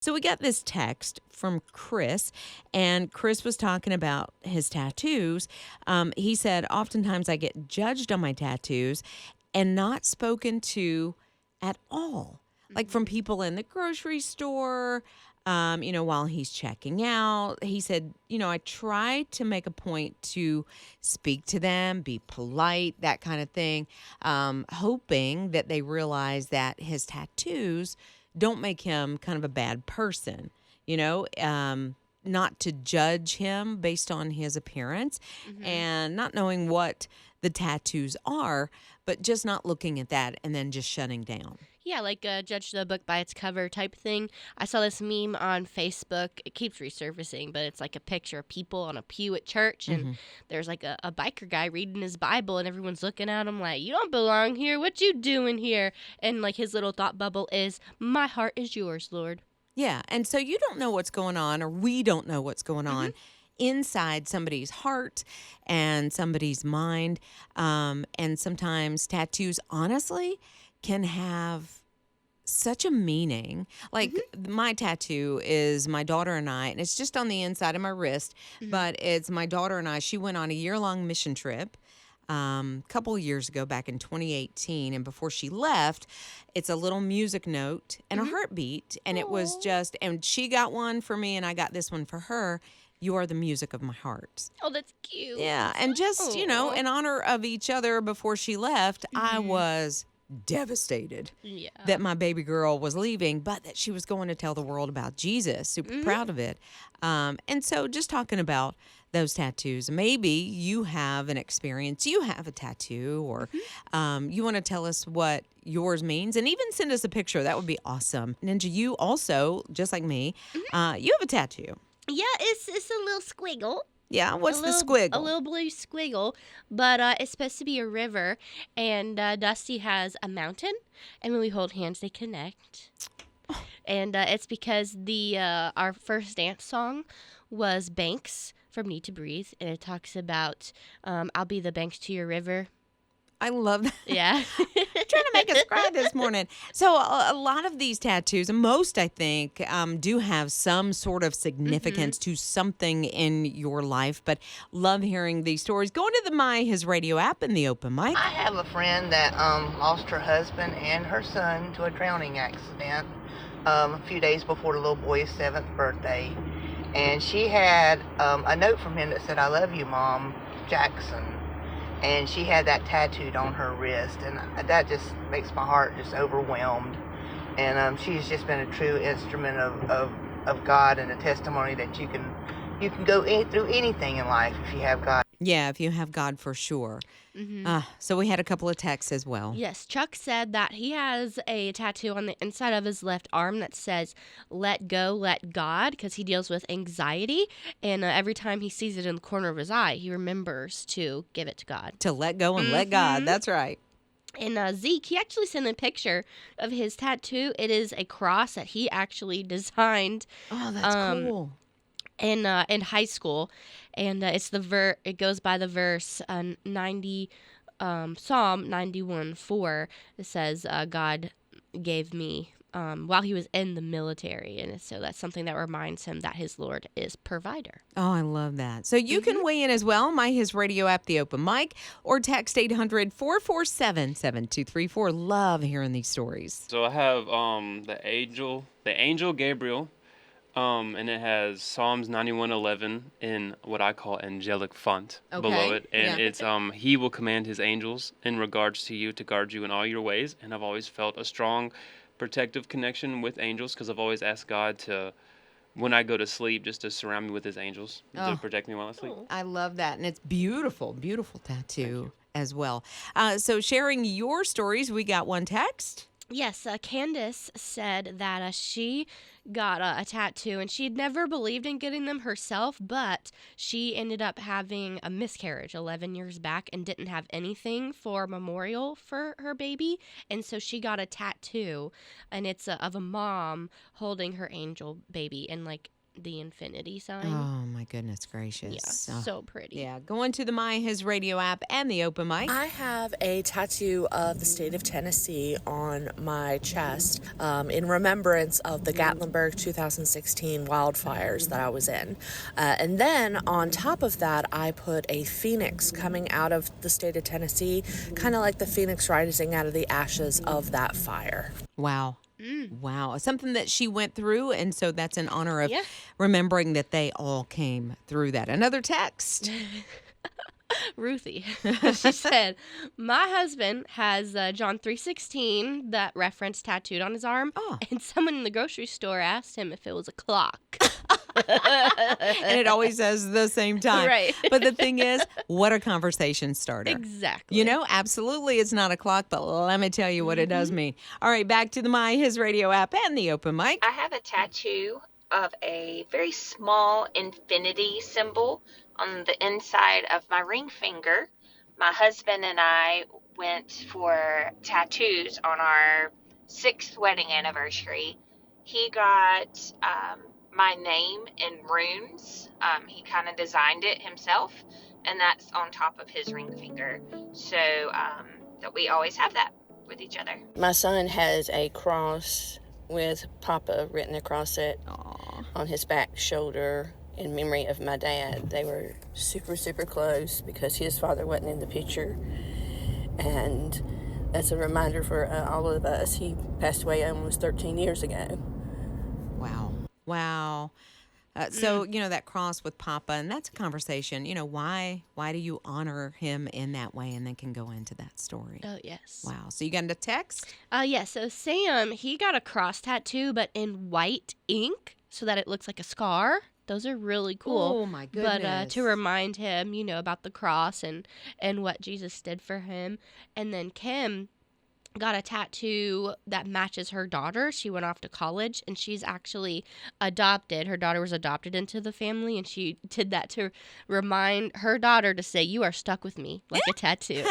So we got this text from Chris, and Chris was talking about his tattoos. He said, oftentimes I get judged on my tattoos and not spoken to at all, like from Mm-hmm. people in the grocery store. While he's checking out, he said, I try to make a point to speak to them, be polite, that kind of thing, hoping that they realize that his tattoos don't make him kind of a bad person, not to judge him based on his appearance Mm-hmm. and not knowing what the tattoos are, but just not looking at that and then just shutting down. Yeah, like judge the book by its cover type thing. I saw this meme on Facebook. It keeps resurfacing, but it's like a picture of people on a pew at church, and Hmm. there's like a biker guy reading his Bible, and everyone's looking at him like, "You don't belong here. What you doing here?" And like his little thought bubble is, "My heart is yours, Lord." Yeah. And so you don't know what's going on, or we don't know what's going Mm-hmm. on inside somebody's heart and somebody's mind. And sometimes tattoos, honestly, can have such a meaning. Like Mm-hmm. my tattoo is my daughter and I, and it's just on the inside of my wrist, Mm-hmm. but it's my daughter and I. She went on a year-long mission trip a couple of years ago, back in 2018. And before she left, it's a little music note and a Mm-hmm. heartbeat. And it was Oh. just, and she got one for me, and I got this one for her. You are the music of my heart. Oh, that's cute. Yeah. And just, Oh. in honor of each other before she left, I Mm-hmm. was devastated Yeah. that my baby girl was leaving, but that she was going to tell the world about Jesus. Super Mm-hmm. proud of it. And so just talking about those tattoos, maybe you have an experience, you have a tattoo, or you want to tell us what yours means, and even send us a picture. That would be awesome. Ninja, you also, just like me, you have a tattoo. Yeah, it's a little squiggle. Yeah, what's the A squiggle? little blue squiggle, but it's supposed to be a river, and Dusty has a mountain, and when we hold hands, they connect. And it's because the our first dance song was Banks from Need to Breathe, and it talks about I'll be the banks to your river. I love that. Yeah. Trying to make us cry this morning. So a lot of these tattoos, and most I think, do have some sort of Mhm. significance to something in your life. But love hearing these stories. Go into the My His Radio app in the open mic. I have a friend that lost her husband and her son to a drowning accident a few days before the little boy's 7th birthday. And she had a note from him that said, "I love you, Mom, Jackson." And she had that tattooed on her wrist. And that just makes my heart just overwhelmed. And she's just been a true instrument of God, and a testimony that you can go through anything in life if you have God. Yeah, if you have God, for sure. Mhm. So we had a couple of texts as well. Yes, Chuck said that he has a tattoo on the inside of his left arm that says, "Let go, let God," because he deals with anxiety. And every time he sees it in the corner of his eye, he remembers to give it to God. To let go and let God. Mhm. That's right. And Zeke, he actually sent a picture of his tattoo. It is a cross that he actually designed Oh, that's um, cool. in high school, and it goes by the verse 90, Psalm 91:4. It says, "God gave me." While he was in the military, and so that's something that reminds him that his Lord is provider. Oh, I love that. So you Mm-hmm. can weigh in as well. My His Radio app, the open mic, or text 800-447-7234. Love hearing these stories. So I have the angel Gabriel, and it has Psalms 91:11 in what I call angelic font below Okay, it, and yeah. it's he will command his angels in regards to you to guard you in all your ways. And I've always felt a strong protective connection with angels because I've always asked God to, when I go to sleep, just to surround me with His angels Oh. to protect me while I sleep. I love that. And it's beautiful, beautiful tattoo as well. So sharing your stories, we got one text. Yes, Candace said that she got a tattoo, and she had never believed in getting them herself, but she ended up having a miscarriage 11 years back and didn't have anything for a memorial for her baby, and so she got a tattoo, and it's of a mom holding her angel baby, and like the infinity sign. Oh, my goodness Yeah, gracious. so pretty. Yeah, go into the My His Radio app and the open mic. I have a tattoo of the state of Tennessee on my chest in remembrance of the Gatlinburg 2016 wildfires that I was in. And then on top of that, I put a phoenix coming out of the state of Tennessee, kind of like the phoenix rising out of the ashes of that fire. Wow. Wow. Something that she went through. And so that's in honor of Yeah. remembering that they all came through that. Another text. Ruthie, she said, my husband has John 3:16, that reference tattooed on his arm, Oh. and someone in the grocery store asked him if it was a clock. And it always says the same time. Right. But the thing is, what a conversation starter. Exactly. You know, absolutely it's not a clock, but let me tell you what it does mean. All right, back to the My His Radio app and the open mic. I have a tattoo of a very small infinity symbol on the inside of my ring finger. My husband and I went for tattoos on our 6th wedding anniversary. He got my name in runes. He kind of designed it himself, and that's on top of his ring finger. So that we always have that with each other. My son has a cross with Papa written across it on his back shoulder in memory of my dad. They were super, super close because his father wasn't in the picture. And that's a reminder for all of us. He passed away almost 13 years ago. Wow. Wow. So, you know, that cross with Papa, and that's a conversation. You know, why do you honor him in that way? And then can go into that story. Oh, yes. Wow. So you got into text? Yeah, so Sam, he got a cross tattoo, but in white ink so that it looks like a scar. Those are really cool. Oh, my goodness. But to remind him, you know, about the cross and what Jesus did for him. And then Kim got a tattoo that matches her daughter. She went off to college, and she's actually adopted. Her daughter was adopted into the family, and she did that to remind her daughter to say, "You are stuck with me," like a tattoo.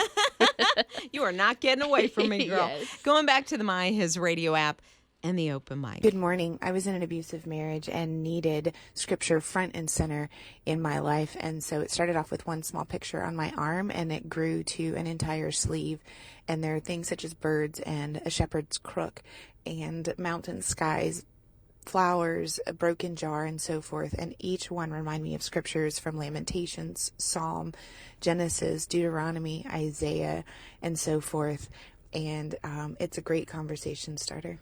You are not getting away from me, girl. Yes. Going back to the My His Radio app and the open mic. Good morning. I was in an abusive marriage and needed scripture front and center in my life. And so it started off with one small picture on my arm, and it grew to an entire sleeve. And there are things such as birds and a shepherd's crook and mountain skies, flowers, a broken jar, and so forth. And each one remind me of scriptures from Lamentations, Psalm, Genesis, Deuteronomy, Isaiah, and so forth. And it's a great conversation starter.